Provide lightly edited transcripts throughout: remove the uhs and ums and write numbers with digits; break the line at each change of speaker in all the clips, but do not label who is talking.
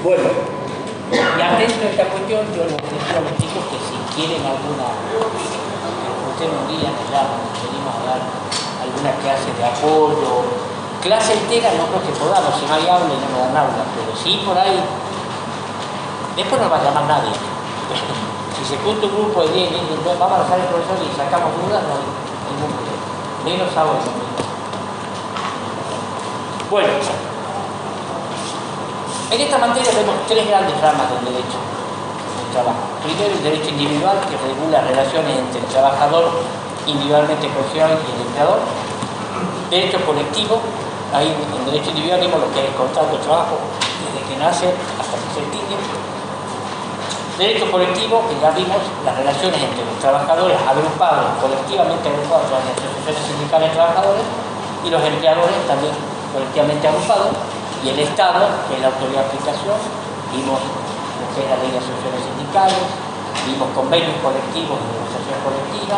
Bueno, y atento a esta cuestión, yo les decía a los chicos que si quieren alguna, ustedes un día nos llaman, nos venimos a dar alguna clase de apoyo, clase entera no creo que podamos, si no hay aula y no nos dan aula, pero sí por ahí, después no va a llamar nadie. Si se junta un grupo de 10, entonces vamos a dejar el profesor y sacamos dudas, no hay ningún problema, menos ahora. Bueno, en esta materia vemos tres grandes ramas del derecho del trabajo. Primero, el derecho individual, que regula relaciones entre el trabajador individualmente cohesionado y el empleador. Derecho colectivo, ahí en el derecho individual vemos lo que es el contrato de trabajo, desde que nace hasta que se extingue. Derecho colectivo, que ya vimos las relaciones entre los trabajadores agrupados, colectivamente agrupados en las asociaciones sindicales de trabajadores, y los empleadores también colectivamente agrupados, y el Estado, que es la autoridad de aplicación. Vimos lo que es la ley de asociaciones sindicales, vimos convenios colectivos de negociación colectiva,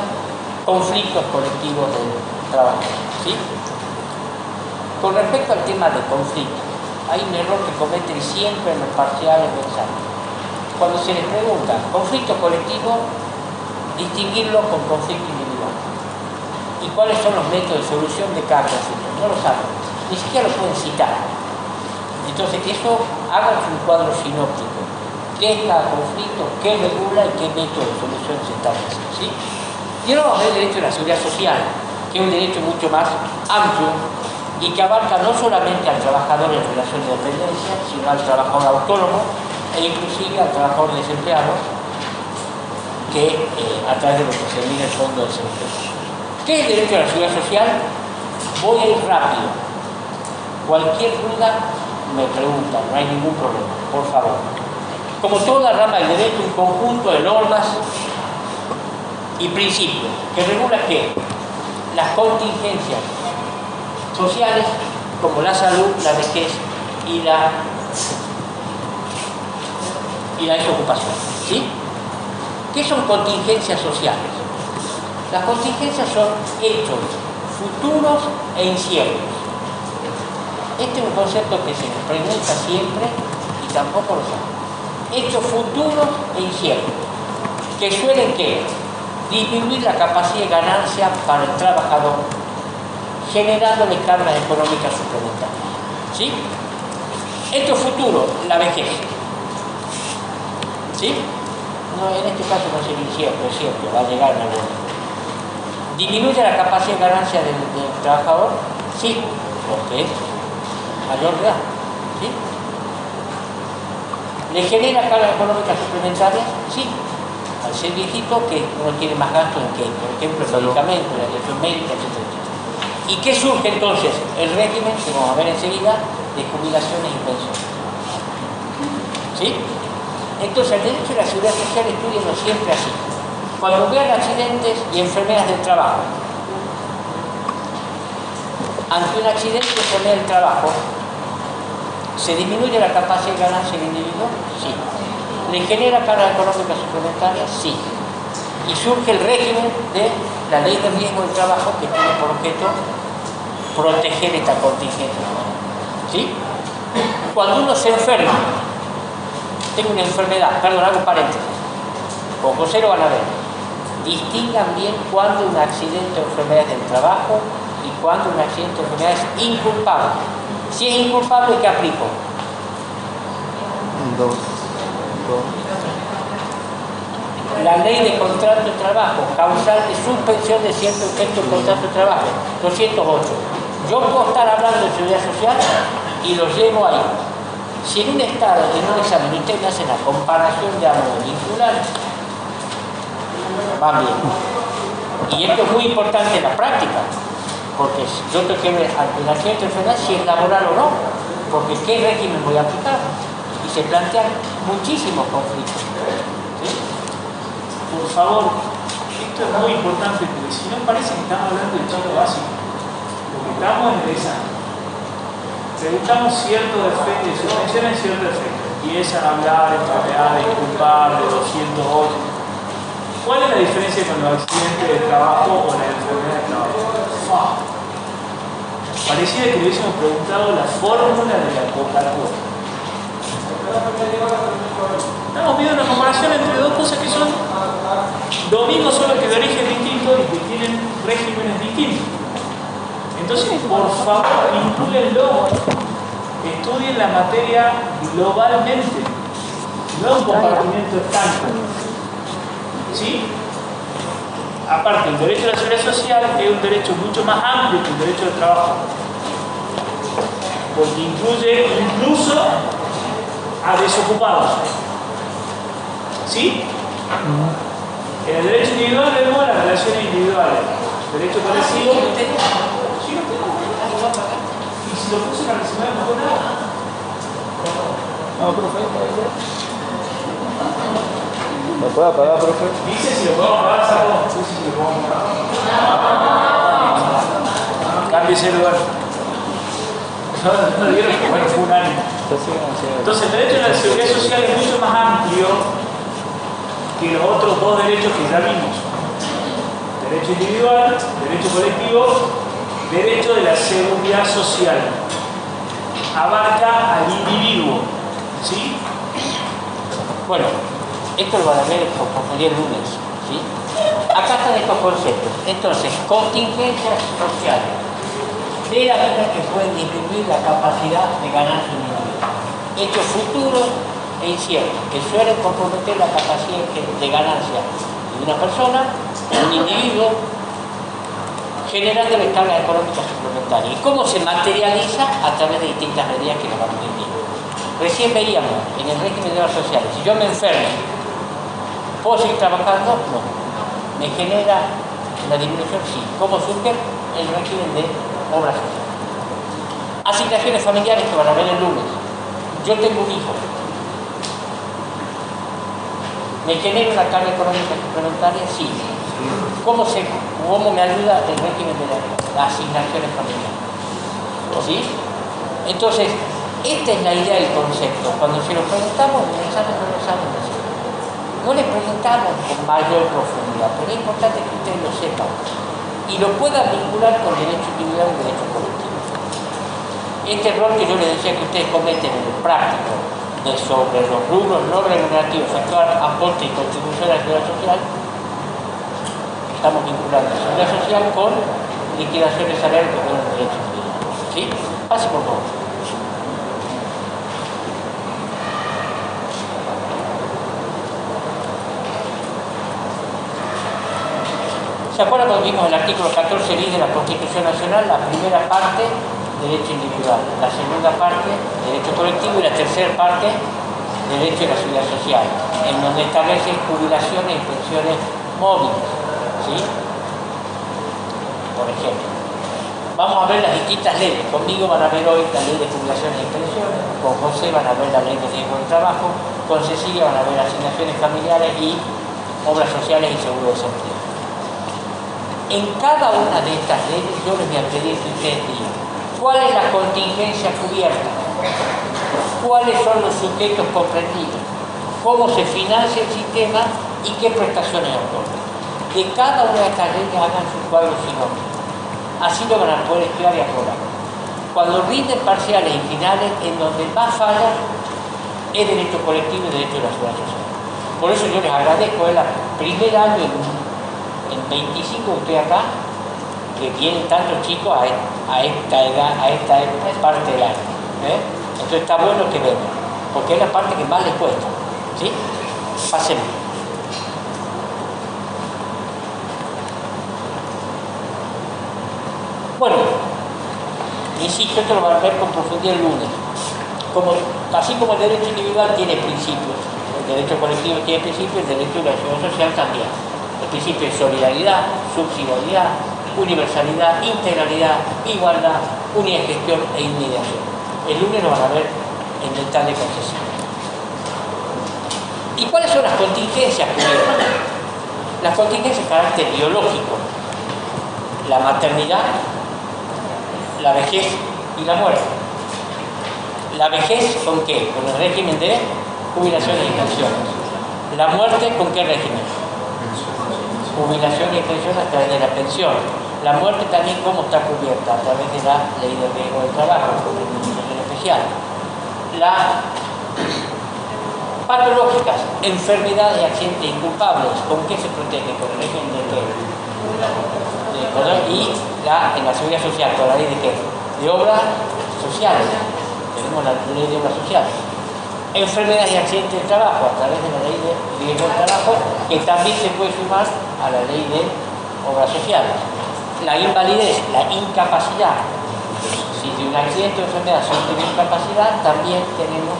conflictos colectivos del trabajo, ¿sí? Con respecto al tema de conflicto, hay un error que cometen siempre los parciales de examen. Cuando se les pregunta conflicto colectivo, distinguirlo con conflicto individual. ¿Y cuáles son los métodos de solución de cada conflicto? No lo saben, ni siquiera lo pueden citar. Entonces, eso haga un cuadro sinóptico. ¿Qué es cada conflicto? ¿Qué regula y qué método de solución se establece? ¿Sí? Y ahora vamos a ver el derecho de la seguridad social, que es un derecho mucho más amplio y que abarca no solamente al trabajador en relación de dependencia, sino al trabajador autónomo e inclusive al trabajador desempleado, que a través de lo que se mide el fondo de desempleo. ¿Qué es el derecho de la seguridad social? Voy a ir rápido. Cualquier duda me preguntan, no hay ningún problema, por favor. Como toda rama del derecho, un conjunto de normas y principios que regula ¿qué? Las contingencias sociales, como la salud, la vejez y la desocupación, ¿sí? ¿Qué son contingencias sociales? Las contingencias son hechos futuros e inciertos. Este es un concepto que se nos pregunta siempre y tampoco lo sabe. Hechos futuros e inciertos, que suelen ¿qué? Disminuir la capacidad de ganancia para el trabajador, generándole cargas económicas suplementarias. ¿Sí? Hechos futuros, la vejez. ¿Sí? No, en este caso no sería incierto, es cierto, va a llegar en algún momento. ¿Disminuye la capacidad de ganancia del trabajador? Sí, porque mayor de edad, ¿sí? ¿Le genera carga económica suplementaria? Sí. Al ser viejito, que uno tiene más gastos en que, por ejemplo, el medicamento, la atención médica, etc. ¿Y qué surge entonces? El régimen, que vamos a ver enseguida, de jubilaciones y pensiones. ¿Sí? Entonces, el derecho de la seguridad social estudienlo siempre así. Cuando vean accidentes y enfermedades del trabajo, ante un accidente o enfermedad del trabajo, ¿se disminuye la capacidad de ganancia del individuo? Sí. ¿Le genera carga económica suplementaria? Sí. Y surge el régimen de la ley de riesgo del trabajo que tiene por objeto proteger esta contingencia. ¿Sí? Cuando uno se enferma, tengo una enfermedad, perdón, hago paréntesis, con José lo van a ver, distingan bien cuándo un accidente o enfermedad del trabajo y cuándo un accidente o enfermedad es inculpable. Si es inculpable, ¿qué aplico? La ley de contrato de trabajo, causal de suspensión de cierto efecto del contrato de trabajo, 208. Yo puedo estar hablando de seguridad social y lo llevo ahí. Si en un estado, en un examen, ustedes me hacen la comparación de ambos vinculares, van bien. Y esto es muy importante en la práctica, porque yo tengo que ver ante un accidente de enfermedad si es laboral o no, porque qué régimen voy a aplicar. Y se plantean muchísimos conflictos. ¿Sí?
Por favor, esto es muy importante, porque si no parece que estamos hablando de todo básico. Lo que estamos en el examen. Preguntamos cierto defecto, se mencionan cierto defecto. Empiezan a hablar enfermedades, culpables, 208. ¿Cuál es la diferencia con los accidentes de trabajo o la enfermedad de trabajo? Parecía que le hubiésemos preguntado la fórmula de la Coca-Cola. regímenes distintos. Entonces, por favor, inclúyenlo, estudien la materia globalmente, no un compartimiento estanco. ¿Sí? Aparte, el derecho a la seguridad social es un derecho mucho más amplio que el derecho al trabajo, porque incluye incluso a desocupados. ¿Sí? En el derecho individual vemos las relaciones individuales. Derecho colectivo. Sí, lo tengo. Y si lo puse para que se me vea mejor nada.
No, profe. ¿Me puede apagar, profe?
Dice si lo puedo apagar, saco. Dice si lo puedo apagar. Cámbiese de lugar. No dieron que bueno, fue un año. Entonces, el derecho a la seguridad social es mucho más amplio que los otros dos derechos que ya vimos. Derecho individual, derecho colectivo, derecho de la seguridad social. Abarca al individuo. ¿Sí?
Bueno, esto lo van a ver por profundidad el lunes. ¿Sí? Acá están estos conceptos. Entonces, contingencias sociales de la vida que pueden disminuir la capacidad de ganar su individuo. Hechos futuros e inciertos que suelen comprometer la capacidad de ganancia de una persona, un individuo, generando cargas económicas suplementarias. ¿Y cómo se materializa? A través de distintas medidas que nos vamos a decir. Recién veíamos en el régimen de obras sociales, si yo me enfermo, ¿puedo seguir trabajando? No. ¿Me genera una disminución? Sí. ¿Cómo surge? El régimen de obras sociales. Asignaciones familiares que van a ver el lunes. Yo tengo un hijo. ¿Me genera una carga económica suplementaria? Sí. ¿Cómo me ayuda el régimen de las asignaciones familiares? ¿Sí? Entonces, esta es la idea del concepto. Cuando se lo preguntamos, el examen no lo saben decir. No le preguntamos con mayor profundidad, pero es importante que ustedes lo sepan y lo puedan vincular con derecho individual y derecho colectivo. Este error que yo les decía que ustedes cometen en el práctico de sobre los rubros no remunerativos, efectuar aporte y contribución a la seguridad social, estamos vinculando la seguridad social con liquidación de salario que son derechos individuales. ¿Sí? Pase por favor. ¿Se acuerdan cuando vimos el artículo 14 bis de la Constitución Nacional? La primera parte, derecho individual. La segunda parte, derecho colectivo. Y la tercera parte, derecho de la seguridad social, en donde establece jubilaciones y pensiones móviles. ¿Sí? Por ejemplo. Vamos a ver las distintas leyes. Conmigo van a ver hoy la ley de jubilaciones y pensiones. Con José van a ver la ley de riesgo del trabajo. Con Cecilia van a ver asignaciones familiares y obras sociales y seguro de desempleo. En cada una de estas leyes yo les voy a pedir que ustedes digan cuál es la contingencia cubierta, cuáles son los sujetos comprendidos, cómo se financia el sistema y qué prestaciones otorga. De cada una de estas leyes hagan sus cuadros sinópticos. Así lo van a poder estudiar y aprobar. Cuando rinden parciales y finales, en donde más falla es derecho colectivo y derecho de la seguridad social. Por eso yo les agradezco, es el primer año en 25 ustedes acá, que vienen tantos chicos a esta edad, a esta parte del año. Entonces está bueno que vengan, porque es la parte que más les cuesta. ¿Sí? Pasemos. Bueno, insisto, esto lo van a ver con profundidad el lunes. Así como el derecho individual tiene principios, el derecho colectivo tiene principios, el derecho de la seguridad social también. El principio de solidaridad, subsidiariedad, universalidad, integralidad, igualdad, unidad de gestión e inmediación. El lunes lo van a ver en detalle con Cecilia. ¿Y cuáles son las contingencias cubiertas? Las contingencias de carácter biológico, la maternidad, la vejez y la muerte. La vejez, ¿con qué? Con el régimen de jubilaciones y pensiones. La muerte, ¿con qué régimen? Jubilación y pensión a través de la pensión. La muerte también, ¿cómo está cubierta? A través de la ley de riesgo del trabajo, con el Ministerio Especial. Las patológicas, enfermedades y accidentes inculpables, ¿con qué se protege? Con el régimen de Y en la seguridad social, con la ley de qué? De obras sociales. Tenemos la ley de obras sociales. Enfermedades y accidentes de trabajo a través de la ley de riesgo de trabajo, que también se puede sumar a la ley de obras sociales. La invalidez, la incapacidad. Si de un accidente o enfermedad se tiene incapacidad, también tenemos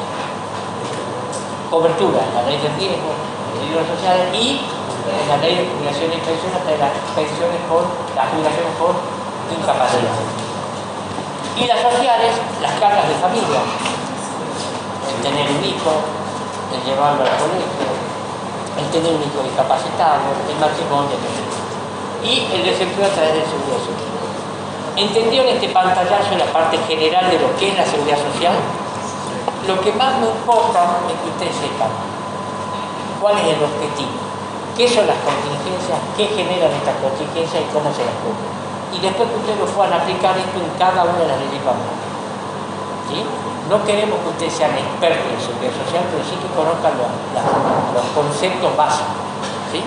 cobertura en la ley de riesgo, en la ley de obras sociales y en la ley de jubilación y pensión, hasta las pensiones las jubilaciones por incapacidad. Y las sociales, las cargas de familia. El tener un hijo, el llevarlo al colegio, el tener un hijo discapacitado, el matrimonio, etc. Y el desempleo a través de seguridad social. ¿Entendió en este pantallazo la parte general de lo que es la seguridad social? Lo que más me importa es que ustedes sepan cuál es el objetivo, qué son las contingencias, qué generan estas contingencias y cómo se las cubren. Y después que ustedes lo puedan aplicar esto en cada una de las leyes vamos. ¿Sí? No queremos que ustedes sean expertos en seguridad social, pero sí que conozcan los conceptos básicos. ¿Sí?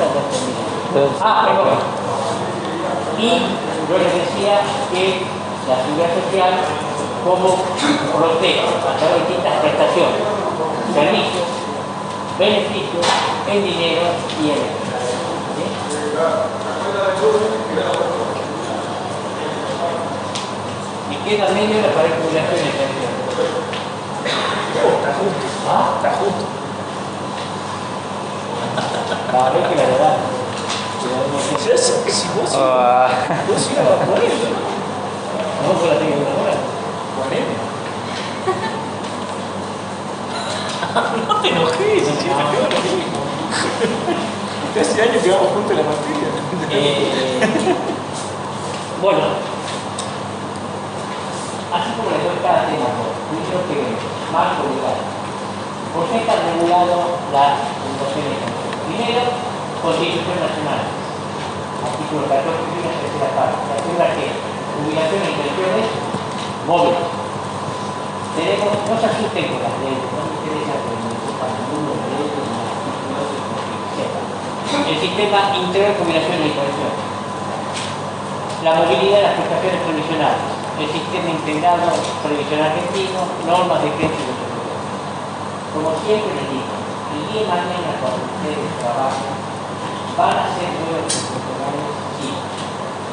Perdón. Y yo les decía que la seguridad social como protege a través de distintas prestaciones, servicios, beneficios, en dinero y en ¿sí? Y queda medio para jubilación y pensión.
Está justo.
¿Ah?
Está justo.
Cada vez que la verdad.
Si vos ibas a poner,
No, pues la tengo que poner.
poneme. No te enojes, si siempre te lo mismo. Hace años que vamos juntos en la materia.
Bueno, así como les doy cada tema, primero que marco legal. ¿Por qué está regulado la educación de género? Primero, Constitución Nacional. Artículo 14, primera y tercera parte. Se asegura que jubilación y pensiones móviles. Tenemos, no se asusten con las leyes, no me interesa que me sepan ninguno de ellos, ni artículos que sepan. El sistema integral de jubilación y pensión. La movilidad de las prestaciones provisionales. El sistema integrado previsional argentino, normas de crédito y seguridad. Como siempre les digo, el día de mañana cuando ustedes trabajen, van a ser nuevos profesionales, sí.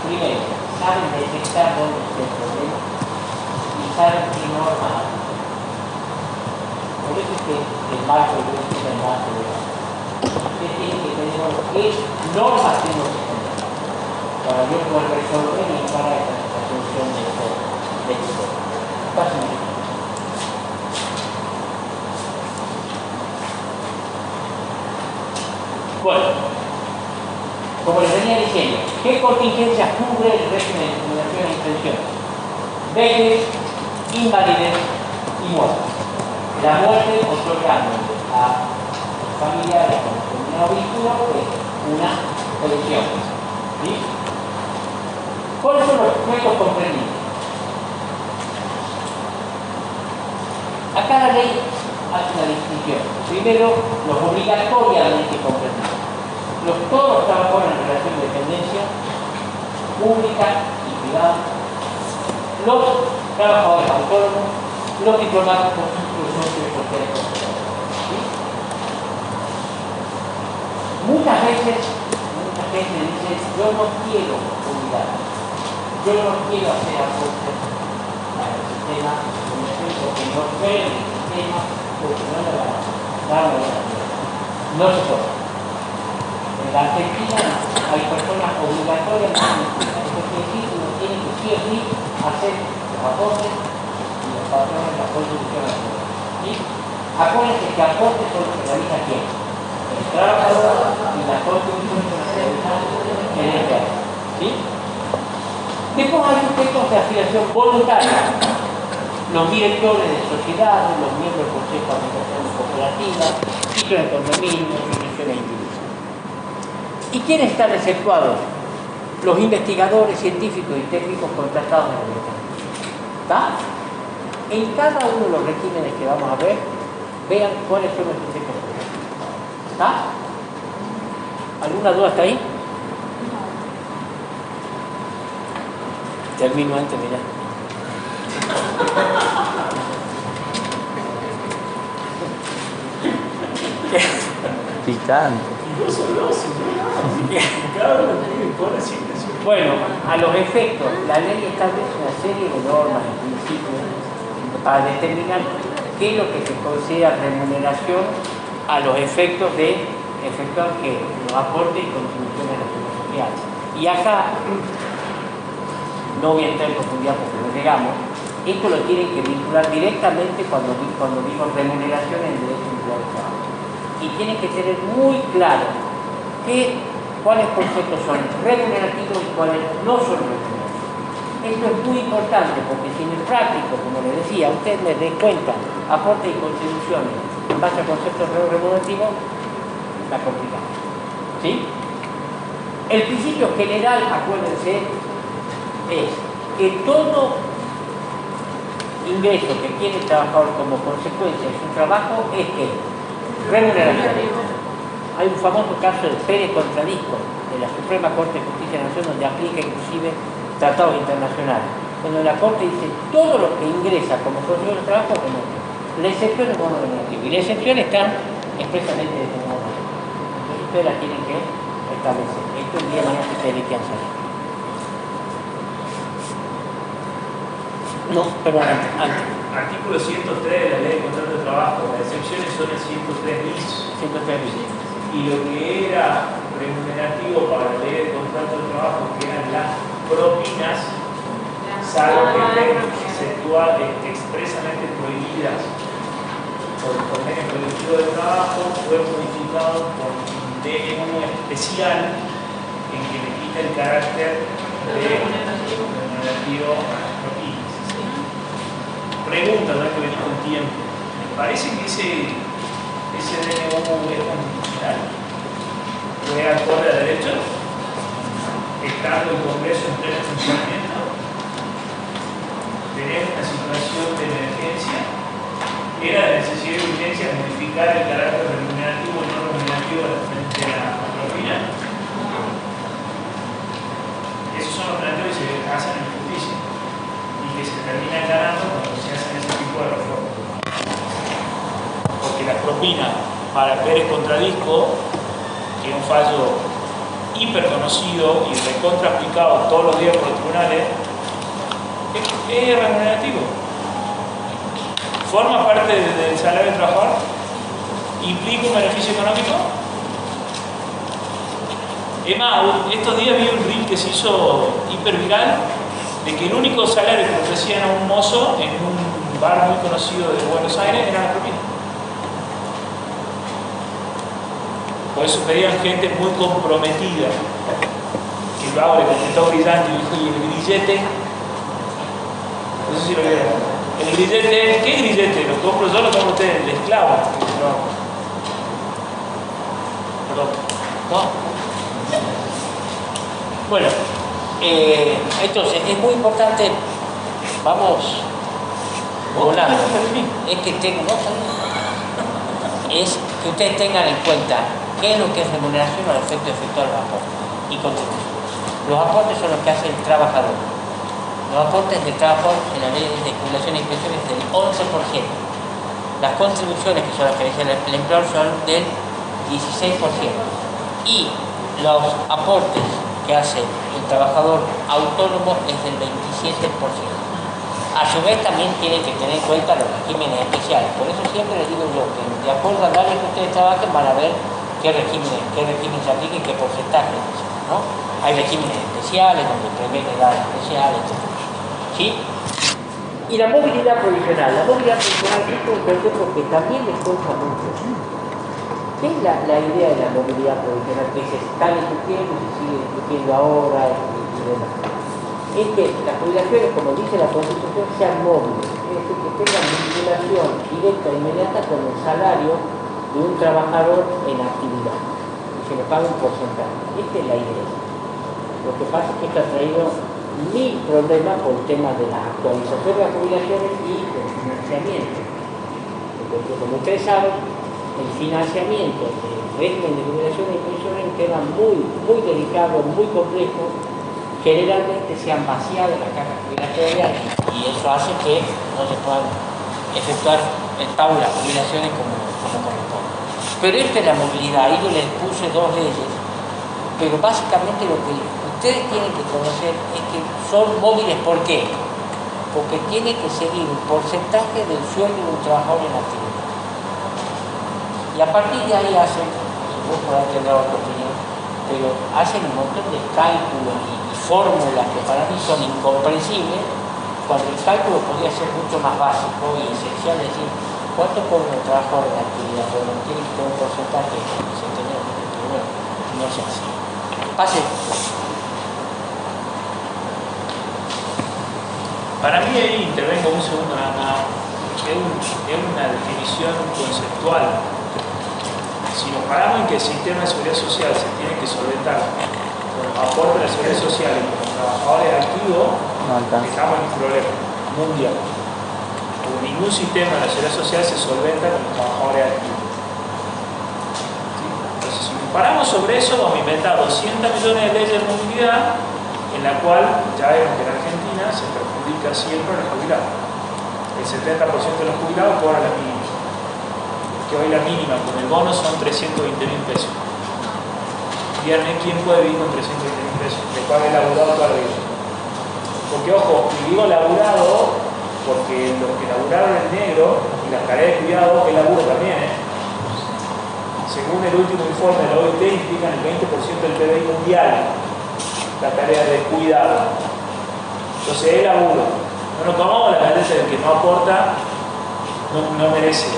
Primero, saben detectar dónde está el problema y saben qué normas hay. Por eso es que el marco de es el marco de usted tiene que tener qué normas tengo que tener para yo poder resolver y para la solución de este problema. Bueno, como les venía diciendo, ¿qué contingencias cubre el régimen de jubilación e pensión? Vejez, invalidez y muerte. La muerte otorgando a los familiares con determinado vínculo una pensión. ¿Sí? ¿Cuáles son los juegos comprendidos? Acá la ley hace una distinción. Primero, los obligatoriamente comprendidos. Todos los trabajadores en relación de dependencia pública y privada, los trabajadores autónomos, los diplomáticos, los socios sociales. ¿Sí? Muchas veces mucha gente dice, yo no quiero jubilar, yo no quiero hacer aportes al sistema porque no creo en el sistema, porque no le van a dar la vida. No se puede. En la Argentina hay personas obligatoriamente, eso quiere decir que uno tiene que sí o sí hacer los aportes y los patrones de la contribución a la sociedad. ¿Sí? Acuérdense que aportes son los que realiza quién? El trabajador y la contribución que realiza el empleado. ¿Sí? Después hay sujetos de afiliación voluntaria. Los directores de sociedades, los miembros del Consejo de Administración Cooperativa, títulos de condominio, instituciones individuales. ¿Y quiénes están exceptuados? Los investigadores científicos y técnicos contratados en el gobierno. ¿Está? En cada uno de los regímenes que vamos a ver, vean cuáles son los sujetos. ¿Está? ¿Alguna duda hasta ahí? Termino antes, mirá.
Picante.
Bueno, a los efectos, la ley establece una serie de normas y principios para determinar qué es lo que se considera remuneración a los efectos de efectuar que los aportes y contribuciones a la seguridad social. Y acá, no voy a entrar en profundidad porque no llegamos, esto lo tienen que vincular directamente cuando digo remuneración en el derecho individual de trabajo. Y tienen que tener muy claro cuáles conceptos son remunerativos y cuáles no son remunerativos. Esto es muy importante porque si en el práctico, como les decía, ustedes me descuentan aportes y contribuciones en base a conceptos remunerativos, la complicamos. ¿Sí? El principio general, acuérdense, es que todo ingreso que tiene el trabajador como consecuencia de su trabajo es que remuneración. Hay un famoso caso de Pérez contra Disco de la Suprema Corte de Justicia de la Nación donde aplica inclusive tratados internacionales, donde la Corte dice todo lo que ingresa como consecuencia del trabajo es remunerativo. La excepción es bono remunerativo y la excepción está expresamente determinada. Entonces ustedes la tienen que establecer. Esto el día de mañana ustedes le quieran saber. No, perdón, antes.
Artículo 103 de la Ley de Contrato de Trabajo. Las excepciones son el 103 bis.
103 bis.
Y lo que era remunerativo para la Ley de Contrato de Trabajo, que eran las propinas, salvo que estén expresamente prohibidas por el convenio colectivo de trabajo, fue modificado por un DNU especial en que le quita el carácter de remunerativo a las propinas. Pregunta, ¿no? Que venimos con tiempo. Me parece que ese DNU es constitucional. ¿Fue acorde a derecho? Estando el Congreso en pleno funcionamiento, tenemos una situación de emergencia. Era de necesidad y urgencia modificar el carácter remunerativo y no remunerativo de la propina. Esos son los planteos que se hacen en justicia y que se terminan ganando cuando se hacen ese tipo de reformas. Porque las propinas para Pérez contra Disco, que es un fallo hiper conocido y recontra aplicado todos los días por los tribunales, es remunerativo. Forma parte del salario del trabajador, implica un beneficio económico. Es más, estos días vi un reel que se hizo hiper viral de que el único salario que ofrecían a un mozo en un bar muy conocido de Buenos Aires era la propina. Por eso pedían gente muy comprometida. Que el vago le contestó brillante y dijo, ¿y el grillete? No sé si lo vieron. El grillete, ¿qué grillete? ¿Lo compro yo o lo compro usted? El esclavo. No. Perdón.
¿No? Bueno, entonces es muy importante, vamos volando, es que ustedes tengan en cuenta qué es lo que es remuneración al efecto de efectuar los aportes y contribuciones. Los aportes son los que hace el trabajador. Los aportes del trabajador en la ley de jubilación y pensiones es del 11%. Las contribuciones, que son las que dice el empleador, son del 16%. Y los aportes que hace el trabajador autónomo es del 27%. A su vez también tienen que tener en cuenta los regímenes especiales. Por eso siempre les digo yo que de acuerdo al área que ustedes trabajen van a ver qué régimen se aplica y qué porcentaje, ¿no? Hay regímenes especiales donde prevé edades especiales, etc. ¿Sí? Y la movilidad provisional. La movilidad provisional es un concepto que también les cuesta mucho. ¿Qué es la idea de la movilidad provisional que se está discutiendo y se sigue discutiendo ahora y demás? Es que las jubilaciones, como dice la Constitución, sean móviles, es decir, que tengan vinculación directa e inmediata con el salario de un trabajador en actividad y se le paga un porcentaje. Esta es la idea. Lo que pasa es que esto ha traído mil problemas por el tema de la actualización de las jubilaciones y el financiamiento. Porque como ustedes saben, el financiamiento de régimen de jubilación y pensiones es un tema muy, muy delicado, muy complejo. Generalmente se han vaciado las cajas jubilatorias y eso hace que no se puedan efectuar el pago de las jubilaciones como corresponde. Pero esta es la movilidad, ahí yo les puse dos leyes, pero básicamente lo que ustedes tienen que conocer es que son móviles. ¿Por qué? Porque tiene que seguir un porcentaje del sueldo de un trabajador en actividad. Y a partir de ahí hacen, vos podrás tener otra opinión, pero hacen un montón de cálculos y fórmulas que para mí son incomprensibles, cuando el cálculo podría ser mucho más básico y esencial, es decir, ¿cuánto cobra un trabajador en actividad? Bueno, tiene que tener un porcentaje que se tenía, pero bueno, no se hace. Pase.
Para mí ahí intervengo un segundo nada más. Es una definición conceptual. Si nos paramos en que el sistema de seguridad social se tiene que solventar con los aportes de la seguridad social y con los trabajadores activos, estamos en un problema mundial. Porque ningún sistema de la seguridad social se solventa con los trabajadores activos. ¿Sí? Entonces, si nos paramos sobre eso, vamos a inventar 200 millones de leyes de movilidad, en la cual ya vemos que en Argentina se perjudica siempre a los jubilados. El 70% de los jubilados cobran la mínima. Que hoy la mínima con el bono son 320.000 pesos. Viernes, ¿quién puede vivir con 320.000 pesos? Le paga el laburado toda la vida. Porque, ojo, y digo laburado porque los que laburaron en negro y las tareas de cuidado es laburo también, según el último informe de la OIT, implican el 20% del PBI mundial la tarea de cuidado. Entonces es laburo. No nos tomamos la tendencia de que no aporta, no merece.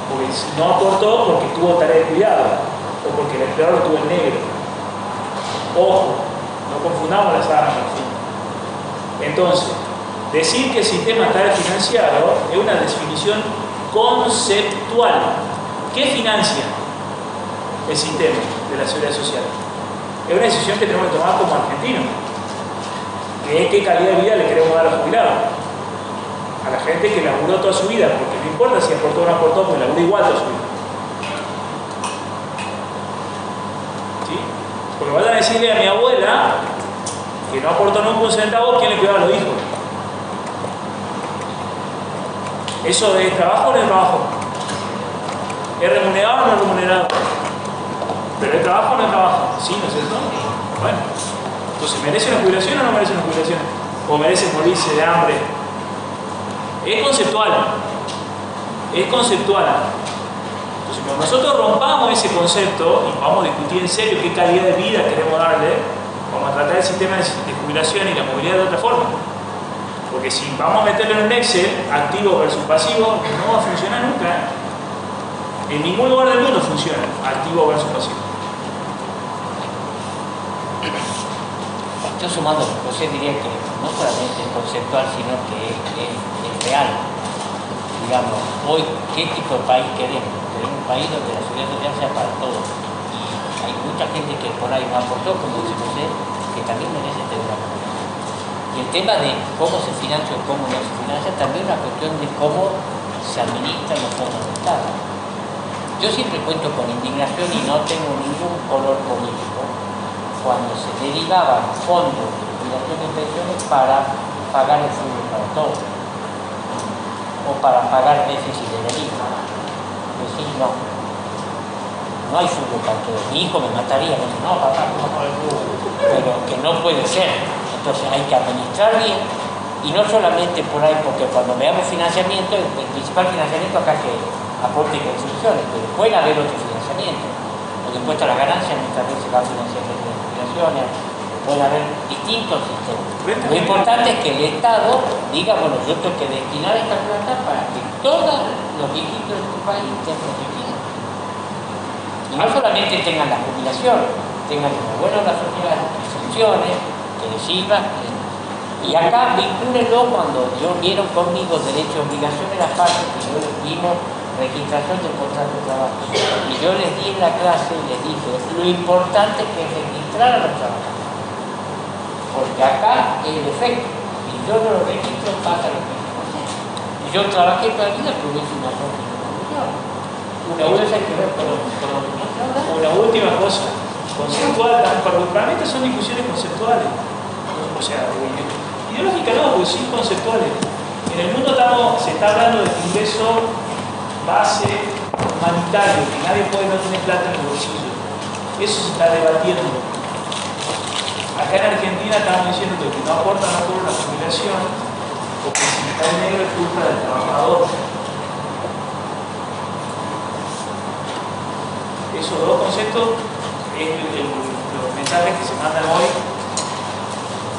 Porque no aportó porque tuvo tarea de cuidado o porque el empleador lo tuvo en negro. Ojo, no confundamos las armas. Entonces, decir que el sistema está desfinanciado es una definición conceptual. ¿Qué financia el sistema de la seguridad social? Es una decisión que tenemos que tomar como argentinos, que es qué calidad de vida le queremos dar a los jubilados, a la gente que laburó toda su vida, porque no importa si aportó o no aportó, porque laburó igual toda su vida. ¿Sí? Porque vayan a decirle a mi abuela que no aportó nunca un centavo, ¿quién le cuidaba a los hijos? ¿Eso de trabajo o no es trabajo? ¿Es remunerado o no es remunerado? ¿Pero es trabajo o no es trabajo? Sí, ¿no es cierto? Bueno, entonces, ¿merece una jubilación o no merece una jubilación? ¿O merece morirse de hambre? Es conceptual. Es conceptual. Entonces, cuando nosotros rompamos ese concepto y vamos a discutir en serio qué calidad de vida queremos darle, vamos a tratar el sistema de jubilación y la movilidad de otra forma. Porque si vamos a meterle en un Excel, activo versus pasivo, no va a funcionar nunca. En ningún lugar del mundo funciona activo versus pasivo.
Yo sumando, José diría que no solamente es conceptual, sino que es real. Digamos, hoy, ¿qué tipo de país queremos? Queremos un país donde la seguridad social sea para todos. Y hay mucha gente que por ahí no aportó, como dice José, que también merece tener una comunidad. Y el tema de cómo se financia o cómo no se financia también es una cuestión de cómo se administran los fondos del Estado. Yo siempre cuento con indignación y no tengo ningún color político cuando se derivaban fondos de jubilación y pensiones para pagar el fútbol para todos o para pagar déficit de delito. Decir no hay fútbol para todos. Mi hijo me mataría, me dice, no papá, no para el fútbol, pero que no puede ser. Entonces hay que administrar bien y no solamente por ahí, porque cuando veamos financiamiento, el principal financiamiento acá que aporte y instituciones, pero pueden haber otros financiamientos. Lo que cuesta la ganancia muchas veces va a financiar las jubilaciones, puede haber distintos sistemas. Lo importante es que el Estado diga, bueno, yo tengo que destinar esta plata para que todos los viejitos de este país estén protegidos. Y no solamente tengan la jubilación, tengan una buena obra social, que funcione, que les sirva. Y acá vincúlenlo cuando vieron conmigo derecho y obligación de las partes, que yo les dimos registración del contrato de trabajo. Y yo les di en la clase y les dije lo importante que es registrar a los trabajadores. Porque acá es el efecto. Si yo no lo registro, pasa lo que yo. Y yo trabajé toda la vida, pero hice una cosa.
Una última cosa, conceptual, para mí estas son discusiones conceptuales, o sea, ideológicas no, porque sí conceptuales. En el mundo se está hablando de ingreso base humanitario, que nadie puede no tener plata en el bolsillo. Eso se está debatiendo. Acá en Argentina estamos diciendo que el que no aporta no cobra la jubilación, porque si está en negro es culpa del trabajador. Esos dos conceptos es los mensajes que se mandan hoy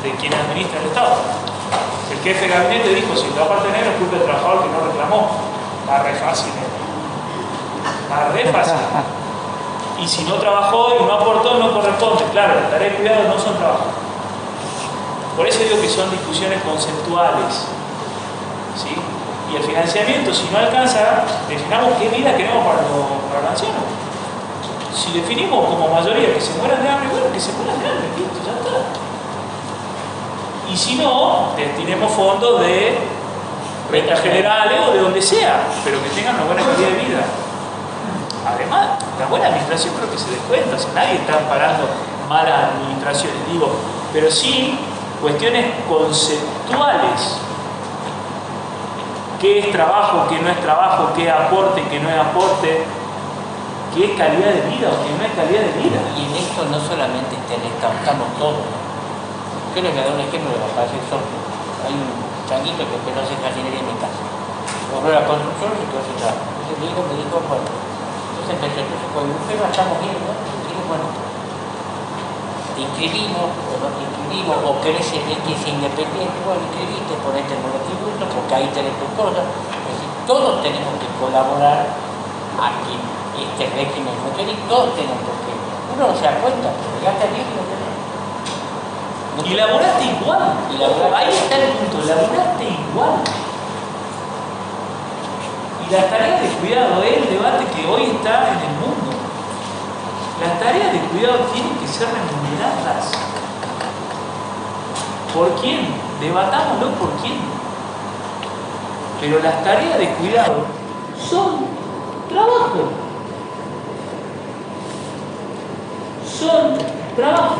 de quien administra el Estado. El jefe de gabinete dijo, si la parte negra es culpa del trabajador que no reclamó. Va re fácil, va re fácil. Y si no trabajó y no aportó, no corresponde. Claro, las tareas de cuidado no son trabajo. Por eso digo que son discusiones conceptuales, ¿sí? Y el financiamiento, si no alcanza, definamos qué vida queremos para los ancianos. Si definimos como mayoría que se mueran de hambre, bueno, que se mueran de hambre, listo, ya está. Y si no, destinemos fondos de rentas generales o de donde sea, pero que tengan una buena calidad de vida. Además, la buena administración creo que se descuenta, o sea, nadie está parando malas administraciones, digo, pero sí cuestiones conceptuales. ¿Qué es trabajo, qué no es trabajo, qué aporte, qué no es aporte? ¿Qué es calidad de vida o qué no es calidad de vida?
Y en esto no solamente estamos todos. Yo les voy a dar un ejemplo de la calle Sol. Hay un changuito que empezó a hacer jardinería en mi casa. Compró la construcción y quedó sin trabajo. Entonces me dijo, bueno, entonces empecé, con mi mujer la estamos viendo, y dije, bueno, te inscribimos o no te inscribimos, o querés ser independiente, bueno, inscribiste, ponete el monotributo, porque ahí tenés tus cosas. Es decir, todos tenemos que colaborar a que este régimen funcione y todos tenemos que. Uno no se da cuenta, pero gasta bien y no tenés.
Y laboraste igual. Ahí está el punto, laboraste igual. Y las tareas de cuidado es el debate que hoy está en el mundo. Las tareas de cuidado tienen que ser remuneradas. ¿Por quién? Debatámoslo por quién. Pero las tareas de cuidado son trabajo. Son trabajo.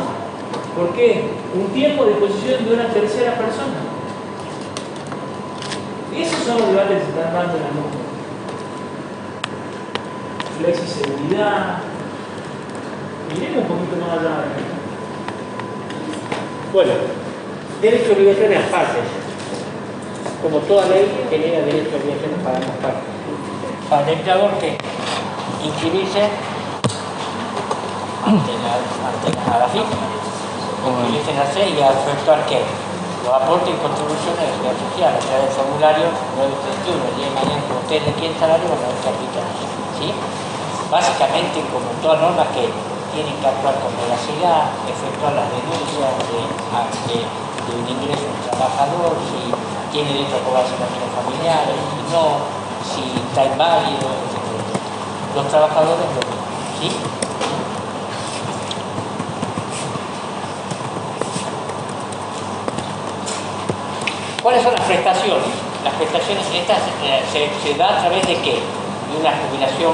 ¿Por qué? Un tiempo de disposición de una tercera persona. Esos son los debates que se están dando en el mundo. Flexiseguridad. Miremos un poquito más allá.
Bueno, derecho y obligaciones aparte. Como toda ley genera derecho y obligaciones para ambas partes. Para el empleador que inscribirse ante la FIP, inscribirse en la C y a efectuar que los aportes y contribuciones de la seguridad social a través del formulario 931, el día de mañana que ustedes le quieren salario, van a ver que aplican, ¿sí? Básicamente, como todas normas que tienen que actuar con veracidad, efectuar las denuncias de un ingreso de un trabajador, si tiene derecho a cobrar situaciones familiares, si no, si está inválido, etc. Los trabajadores lo mismo, ¿sí? ¿Cuáles son las prestaciones? Las prestaciones estas se da a través de qué? De una jubilación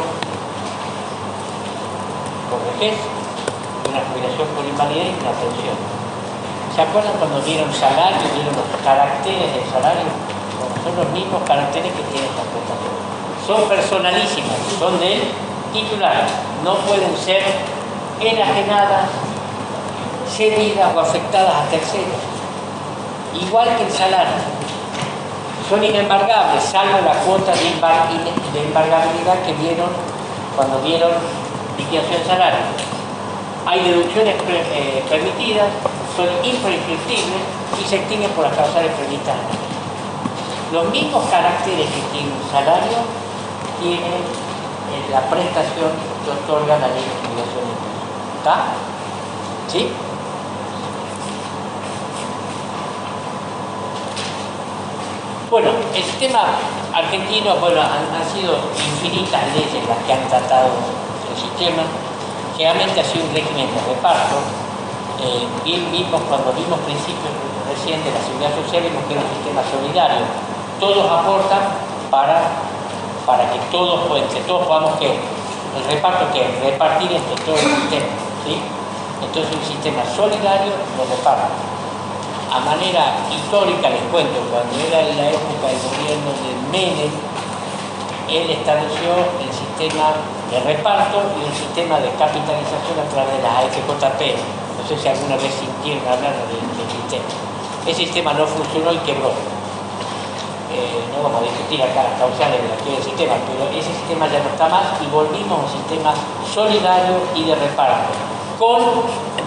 por vejez, de una jubilación por invalidez y una pensión. ¿Se acuerdan cuando dieron salario, dieron los caracteres del salario? Bueno, son los mismos caracteres que tienen estas prestaciones. Son personalísimas, son del titular. No pueden ser enajenadas, cedidas o afectadas a terceros. Igual que el salario. Son inembargables, salvo la cuota de embargabilidad que dieron cuando dieron liquidación de salario. Hay deducciones permitidas, son imprescriptibles y se extinguen por las causales previstas. Los mismos caracteres que tiene un salario tiene la prestación que otorga la ley de jubilación. ¿Está? ¿Sí? Bueno, el sistema argentino, bueno, han sido infinitas leyes las que han tratado el sistema. Generalmente ha sido un régimen de reparto. Bien vimos, cuando vimos principios recién de la seguridad social, vimos que era un sistema solidario. Todos aportan para para que todos podamos que el reparto que repartir entre todo el sistema, ¿sí? Entonces un sistema solidario de reparto. A manera histórica les cuento, cuando era en la época del gobierno de Menem, él estableció el sistema de reparto y el sistema de capitalización a través de las AFJP. No sé si alguna vez sintieron hablar del sistema. Ese sistema no funcionó y quebró. No vamos a discutir acá las causales de la quiebra del sistema, pero ese sistema ya no está más y volvimos a un sistema solidario y de reparto, con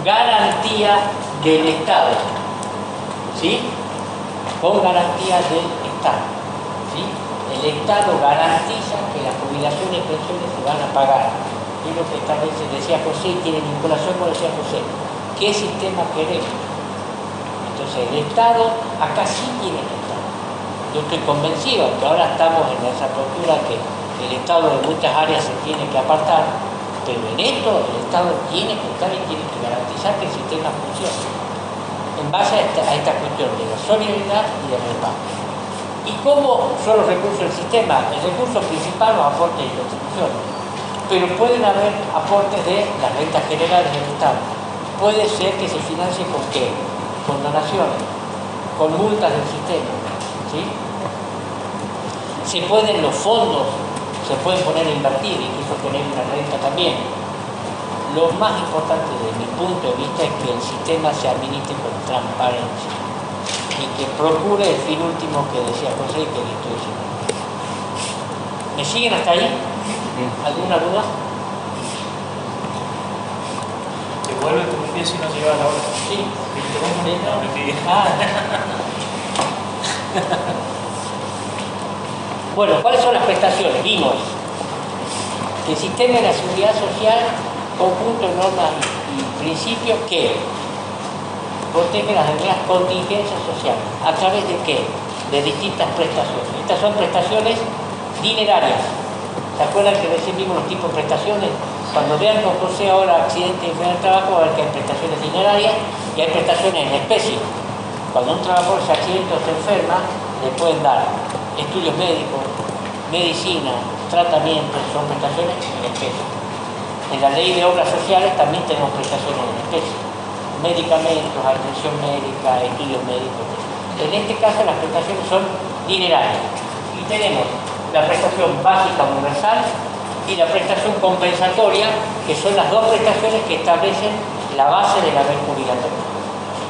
garantía del Estado, ¿sí? Con garantía del Estado, ¿sí? El Estado garantiza que las jubilaciones y pensiones se van a pagar. Es lo que establece, decía José, y tiene vinculación con decía José. ¿Qué sistema queremos? Entonces el Estado acá sí tiene el Estado. Yo estoy convencido que ahora estamos en esa postura que el Estado de muchas áreas se tiene que apartar, pero en esto el Estado tiene que estar y tiene que garantizar que el sistema funcione en base a esta cuestión de la solidaridad y del reparto. ¿Y cómo son los recursos del sistema? El recurso principal, los aportes de contribuciones, pero pueden haber aportes de las rentas generales del Estado. Puede ser que se financie con qué, con donaciones, con multas del sistema, ¿sí? Se pueden los fondos, se pueden poner a invertir, incluso tener una renta también. Lo más importante desde mi punto de vista es que el sistema se administre con transparencia y que procure el fin último que decía José y que le estoy diciendo. ¿Me siguen hasta ahí? ¿Alguna duda?
Te vuelve tu pie si no llegas a la hora.
Sí. Bueno, ¿cuáles son las prestaciones? Vimos que el sistema de la seguridad social, conjunto de normas y principios que protegen las determinadas contingencias sociales. ¿A través de qué? De distintas prestaciones. Estas son prestaciones dinerarias. ¿Se acuerdan que recién vimos los tipos de prestaciones? Cuando vean con José ahora accidente y enfermedad del trabajo, va a ver que hay prestaciones dinerarias y hay prestaciones en especie. Cuando un trabajador se accidenta o se enferma, le pueden dar estudios médicos, medicina, tratamientos, son prestaciones en especie. En la ley de obras sociales también tenemos prestaciones en especie. Medicamentos, atención médica, estudios médicos. En este caso las prestaciones son dinerarias. Y tenemos la prestación básica universal y la prestación compensatoria, que son las dos prestaciones que establecen la base del haber jubilatorio.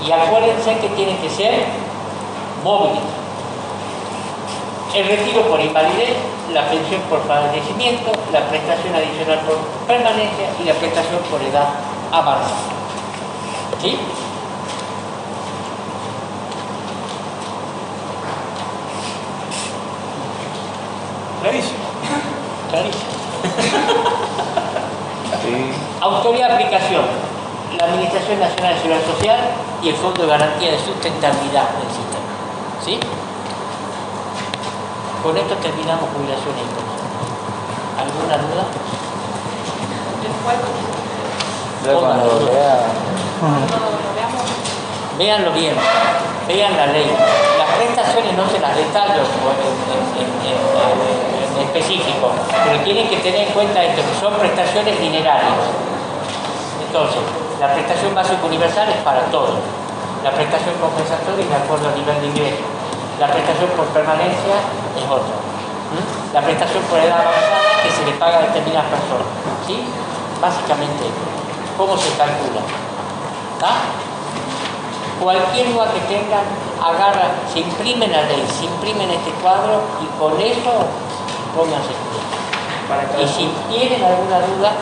Y acuérdense que tienen que ser móviles. El retiro por invalidez, la pensión por fallecimiento, la prestación adicional por permanencia y la prestación por edad avanzada. ¿Sí?
Clarísimo.
Clarísimo.
Sí.
Autoridad de aplicación, la Administración Nacional de Seguridad Social y el Fondo de Garantía de Sustentabilidad del sistema. ¿Sí? Con esto terminamos jubilaciones y pensiones. ¿Alguna duda?
Ya cuando lo vea.
Véanlo bien, vean la ley. Las prestaciones no se las detallo en específico, pero tienen que tener en cuenta esto, que son prestaciones dinerarias. Entonces, la prestación básica universal es para todos. La prestación compensatoria es de acuerdo al nivel de ingreso. La prestación por permanencia es otra. La prestación por edad avanzada que se le paga a determinadas personas. ¿Sí? Básicamente, ¿cómo se calcula? ¿Está? Cualquier duda que tengan, agarra, se imprime la ley, se imprime en este cuadro y con eso pónganse estudiar. Y si tienen alguna duda,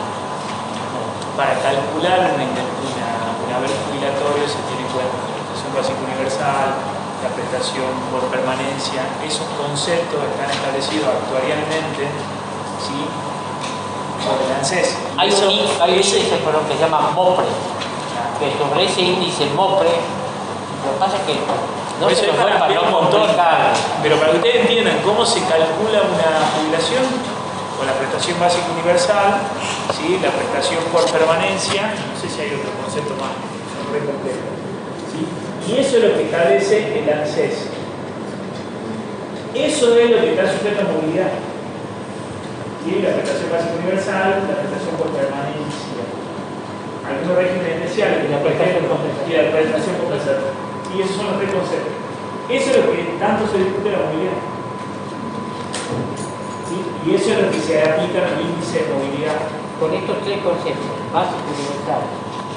para calcular un haber jubilatorio se tiene en cuenta la prestación básica universal, la prestación por permanencia. Esos conceptos están establecidos actuarialmente, ¿sí?, por el ANSES.
Hay un índice que se llama MOPRE, que sobre ese índice MOPRE, lo que pasa es que no se nos vuelva un montón,
pero para que ustedes entiendan cómo se calcula una jubilación, con la prestación básica universal, ¿sí?, la prestación por permanencia, no sé si hay otro concepto más complejo, ¿sí?, y eso es lo que establece el ANSES. Eso es lo que está sujeto a movilidad. ¿sí? La prestación básica universal, la prestación por permanencia, algunos regímenes especiales
Y la prestación compensatoria.
y la prestación compensatoria. Y esos son los tres conceptos. Eso es lo que tanto se discute en la movilidad. ¿Sí? Y eso es lo que se aplica en el índice de movilidad.
Con estos tres conceptos, básico universal,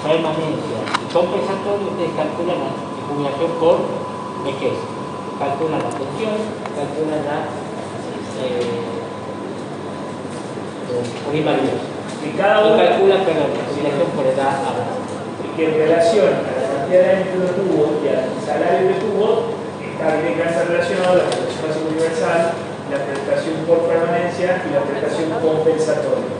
permanencia y compensatorio, ustedes calculan la jubilación por vejez. Calculan la pensión, calculan la por invalidez.
Y cada
Y
uno,
calculan, perdón, la jubilación por edad avanzada.
y que en relación a la cantidad de años que uno tuvo y al salario que tuvo, está directamente relacionado a la prestación básica universal, la prestación por permanencia y la prestación compensatoria.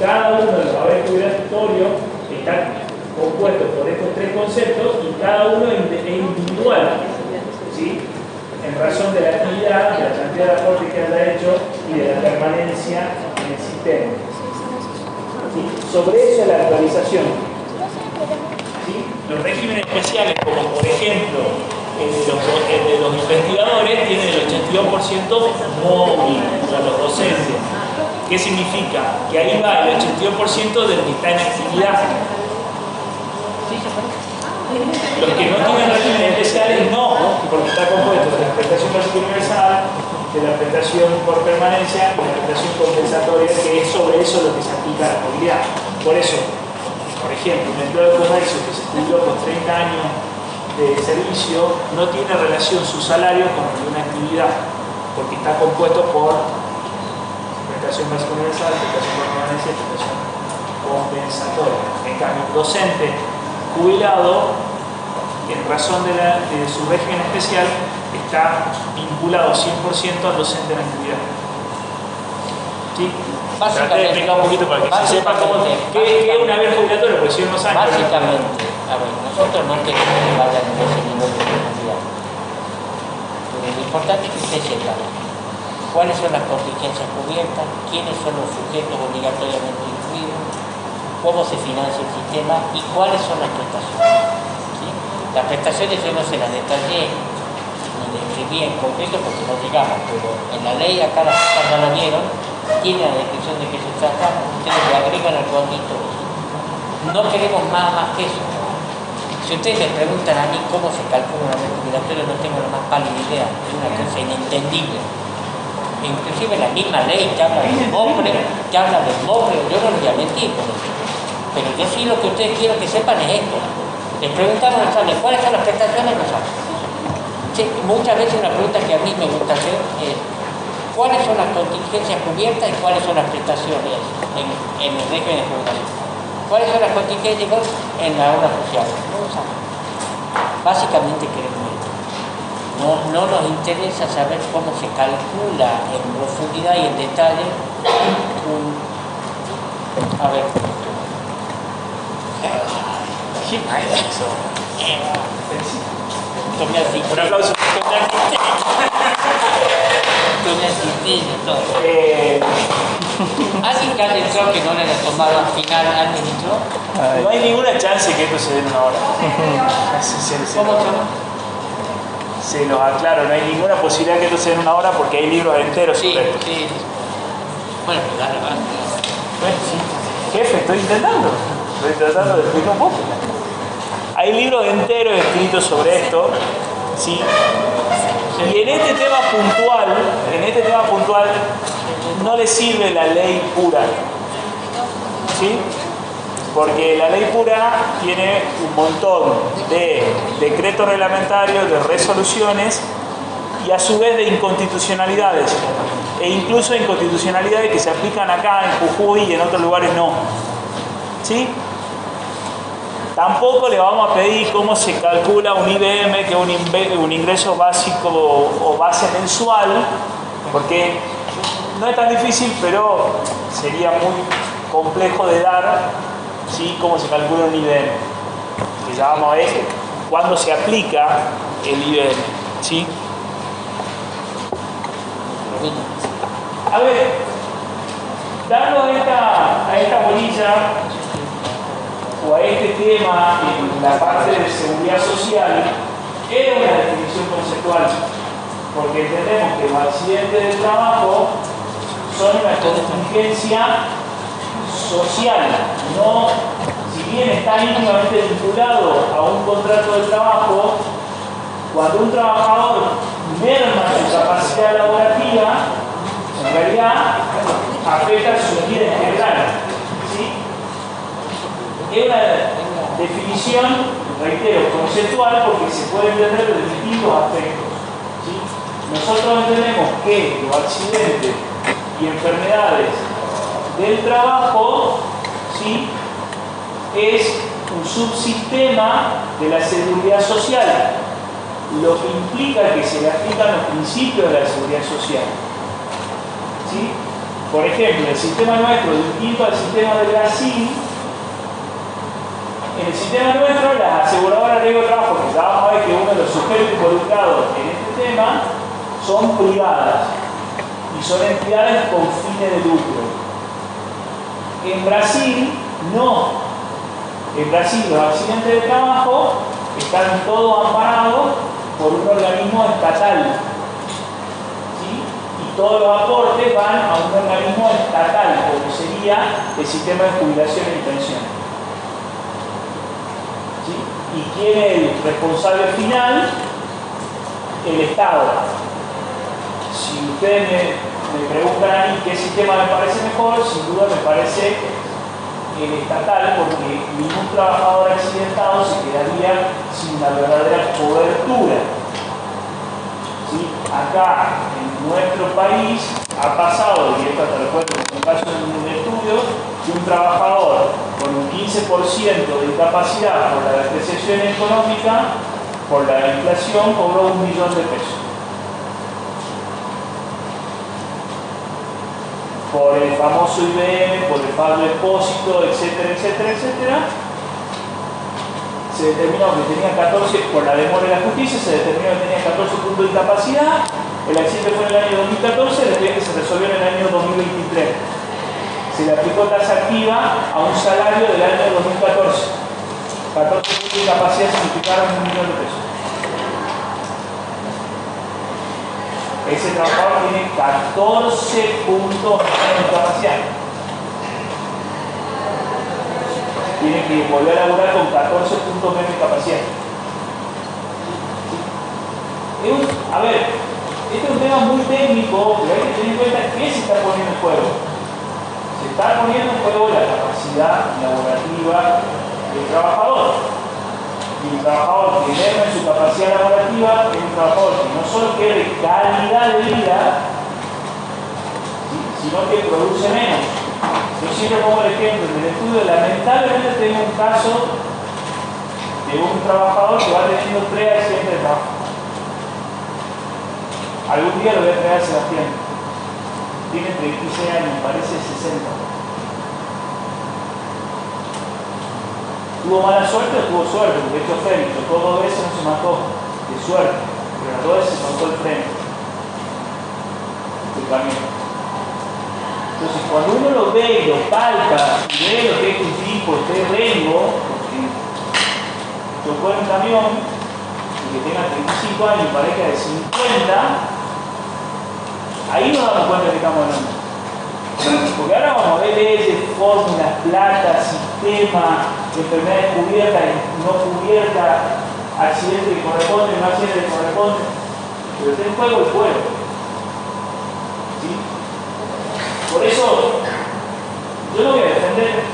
Cada uno de los haberes jubilatorios está compuesto por estos tres conceptos y cada uno es individual, ¿sí? En razón de la actividad, de la cantidad de aporte que haya hecho y de la permanencia en el sistema. ¿Sí? Sobre eso es la actualización. ¿Sí? Los regímenes especiales, como por ejemplo el de los investigadores, tienen el 82% móvil para los docentes. ¿Qué significa? Que ahí va el 82% del que está en actividad. Los que no tienen regímenes especiales no, porque está compuesto de la prestación básica universal, de la prestación por permanencia y la prestación compensatoria, que es sobre eso lo que se aplica a la movilidad. Por eso, por ejemplo, un empleado de comercio que se jubiló con 30 años de servicio no tiene relación su salario con ninguna actividad, porque está compuesto por prestación básica universal, prestación por permanencia y prestación compensatoria. En cambio, un docente jubilado, en razón de su régimen especial, está vinculado 100% al docente en actividad. ¿Sí? Traté de explicar un poquito para que se sepa qué es un haber jubilatorio, porque si uno no sabe.
Básicamente, a ver, nosotros no queremos que vayan a ese nivel de profundidad. Pero lo importante es que usted sepa cuáles son las contingencias cubiertas, quiénes son los sujetos obligatoriamente incluidos, cómo se financia el sistema y cuáles son las prestaciones. ¿Sí? Las prestaciones yo no se las detallé ni describí en concreto porque no llegamos, pero en la ley acá las cosas ya la vieron, tiene la descripción de qué se trata, ustedes le agregan al condito. No queremos más que eso. Si ustedes me preguntan a mí cómo se calcula una red jubilatoria, no tengo la más pálida idea, es una cosa inentendible. Inclusive la misma ley que habla del MOPRE, yo no les voy a mentir con eso. Pero yo sí lo que ustedes quiero que sepan es esto. Les preguntamos a los exámenes, ¿cuáles son las prestaciones? No saben. Sí, muchas veces una pregunta que a mí me gusta hacer es ¿cuáles son las contingencias cubiertas y cuáles son las prestaciones en el régimen de jubilación? ¿Cuáles son las contingencias en la obra social? No lo saben. Básicamente queremos esto. No nos interesa saber cómo se calcula en profundidad y en detalle a ver.
¿Qué es eso?
Tomé así.
Un aplauso.
Tomé así, todo. ¿Alguien que haya entrado que no le haya tomado al final? ¿Alguien entró?
No hay ninguna chance que esto se dé en una hora.
¿Cómo se llama?
Se los aclaro, no hay ninguna posibilidad que esto se dé en una hora porque hay libros enteros
Sí,
sobre esto.
sí. Bueno, pues dale, va.
Jefe, estoy tratando de explicar un poco. Hay libros enteros escritos sobre esto, ¿sí? Y en este tema puntual, no le sirve la ley pura, ¿sí? Porque la ley pura tiene un montón de decretos reglamentarios, de resoluciones y a su vez de inconstitucionalidades, e incluso inconstitucionalidades que se aplican acá en Jujuy y en otros lugares no, ¿sí? Tampoco le vamos a pedir cómo se calcula un IBM, que es un ingreso básico o base mensual, porque no es tan difícil, pero sería muy complejo de dar, ¿sí? Cómo se calcula un IBM. Que ya vamos a ver cuándo se aplica el IBM, ¿sí? A ver, dando a esta bolilla o a este tema en la parte de seguridad social, es una definición conceptual, porque entendemos que los accidentes de trabajo son una contingencia social, no, si bien está íntimamente vinculado a un contrato de trabajo, cuando un trabajador merma su capacidad laborativa, en realidad afecta su vida en general. ¿Sí? Es una definición, reitero, conceptual, porque se puede entender de distintos aspectos. ¿Sí? Nosotros entendemos que los accidentes y enfermedades del trabajo, ¿sí?, es un subsistema de la seguridad social, lo que implica que se le aplican los principios de la seguridad social. ¿Sí? Por ejemplo, el sistema nuestro, distinto al sistema de Brasil, en el sistema nuestro, las aseguradoras de riesgo de trabajo, que ya vamos a ver que uno de los sujetos involucrados en este tema, son privadas y son entidades con fines de lucro. En Brasil, no. En Brasil, los accidentes de trabajo están todos amparados por un organismo estatal. ¿Sí? Y todos los aportes van a un organismo estatal, como sería el sistema de jubilación y pensión. ¿Sí? ¿Y quién es el responsable final? El Estado. Si ustedes me preguntan a mí qué sistema me parece mejor, sin duda me parece el estatal, porque ningún trabajador accidentado se quedaría sin una verdadera cobertura. ¿Sí? Acá, en nuestro país, ha pasado, y esto hasta lo cuento en un caso en un estudio, que un trabajador con un 15% de incapacidad por la depreciación económica, por la inflación, cobró 1 millón de pesos. Por el famoso IBM, por el fallo de depósito, etcétera, etcétera, etcétera, se determinó que tenía 14, por la demora de la justicia, se determinó que tenía 14 puntos de incapacidad. El accidente fue en el año 2014, el expediente se resolvió en el año 2023. Se le aplicó tasa activa a un salario del año 2014. 14 puntos de incapacidad significaron 1 millón de pesos. Ese trabajador tiene 14 puntos de incapacidad. Tiene que volver a laburar con 14 puntos menos de incapacidad. A ver, este es un tema muy técnico, pero hay que tener en cuenta qué se está poniendo en juego. Se está poniendo en juego la capacidad laborativa del trabajador. Y el trabajador que merma en su capacidad laborativa es un trabajador que no solo pierde calidad de vida, ¿sí?, sino que produce menos. Yo siempre pongo el ejemplo en el estudio, lamentablemente tengo un caso de un trabajador que va teniendo 3 accidentes de trabajo. Algún día lo voy a traer a Sebastián. Tiene 36 años, parece 60. ¿Tuvo mala suerte o tuvo suerte? Porque esto fue, chocó 2 veces, no se mató. De suerte. Pero las 2 veces se mató el freno del camión. Entonces, cuando uno lo ve y lo palpa, y ve lo que es un tipo, este rengo, porque chocó en un camión, y que tenga 35 años y parezca de 50, ahí nos damos cuenta de que estamos hablando. Porque ahora vamos a ver leyes, fórmulas, plata, sistema, enfermedades cubiertas y no cubiertas, accidentes que corresponden, no accidentes que corresponden, pero está en juego el juego. ¿Sí? Por eso, yo no voy a defender.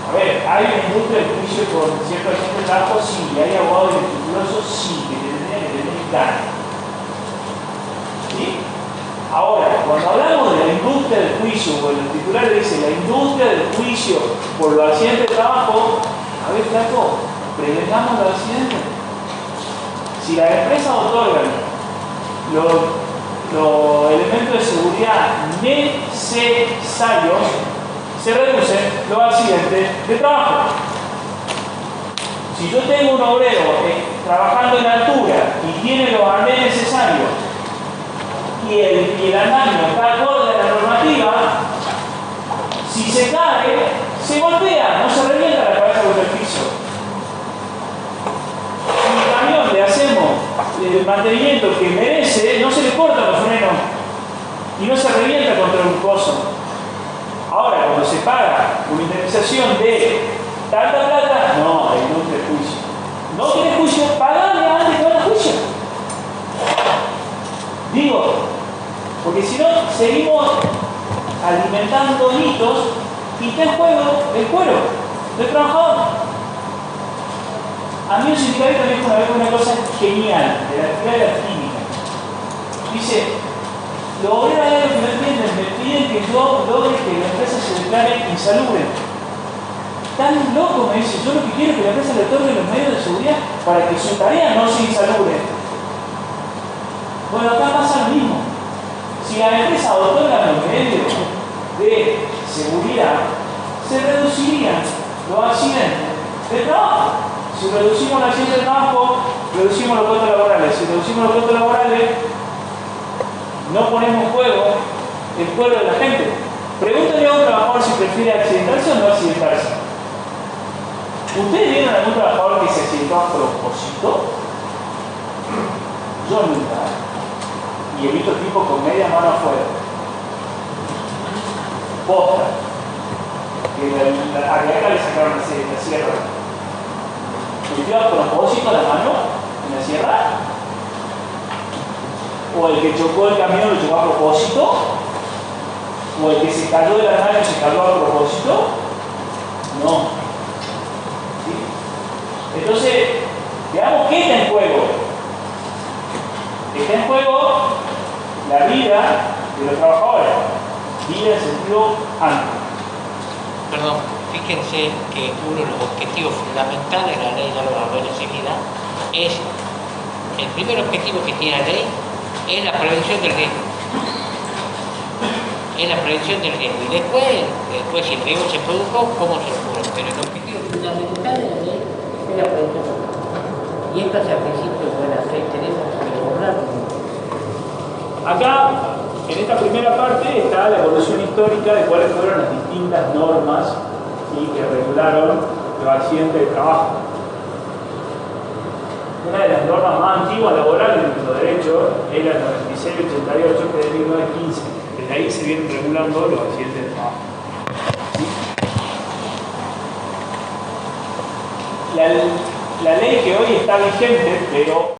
A ver, hay una industria del juicio con cierto agente de trabajo, sí, y hay abogados inescrupulosos, sí, que tendrían que tener ganas. ¿Sí? Ahora, cuando hablamos de la industria del juicio, o el titular dice la industria del juicio por los accidentes de trabajo, a ver, flaco, prevengamos los accidentes. Si las empresas otorgan los elementos de seguridad necesarios, se reducen los accidentes de trabajo. Si yo tengo un obrero trabajando en altura y tiene los arneses necesarios, y el andamio está acorde a la normativa, si se cae, se golpea, no se revienta la cabeza contra el piso. Si el camión le hacemos el mantenimiento que merece, no se le cortan los frenos. y no se revienta contra un coso. Ahora, cuando se paga una indemnización de tanta plata, no, hay un prejuicio. No querés juicio, pagale antes que vaya a juicio. Digo, porque si no, seguimos alimentando mitos y está en juego el cuero del trabajador. A mí un sindicalista me dijo una cosa genial de la actividad de la química. Dice, los obreros hay algo que no entienden, me piden que yo logre que la empresa se declare insalubre. Tan loco, me dice, yo lo que quiero es que la empresa le otorgue los medios de seguridad para que su tarea no sea insalubre. Bueno, acá pasa lo mismo. Si la empresa otorga los medios de seguridad, se reducirían los accidentes de trabajo. Si reducimos los accidentes de trabajo, reducimos los costos laborales. Si reducimos los costos laborales, no ponemos en juego el cuero de la gente. Pregúntale a un trabajador si prefiere accidentarse o no accidentarse. ¿Ustedes vieron a algún trabajador que se accidentó a propósito? Yo nunca. Y he visto tipos con media mano afuera. Posta. Que a acá le sacaron la sierra. ¿Metió a propósito la mano en la sierra? ¿O el que chocó el camión lo chocó a propósito? ¿O el que se cayó de la mano se cayó a propósito? No. ¿Sí? Entonces, veamos qué está en juego. Está en juego la vida de los trabajadores. Vida en sentido amplio.
Perdón, fíjense que uno de los objetivos fundamentales de la ley, ya lo vamos a ver enseguida, es el primer objetivo que tiene la ley es la prevención del riesgo. Es la prevención del riesgo. Y después si el riesgo se produjo, ¿cómo se ocurre? Pero el objetivo fundamental de la ley es la prevención del riesgo. Y esto hacia principio de buena fe tenemos que lograrlo.
Acá, en esta primera parte, está la evolución histórica de cuáles fueron las distintas normas que regularon los accidentes de trabajo. Una de las normas más antiguas laborales de nuestro derecho es la 9688, que es de 1915. Desde ahí se vienen regulando los accidentes de trabajo. ¿Sí? La ley que hoy está vigente, pero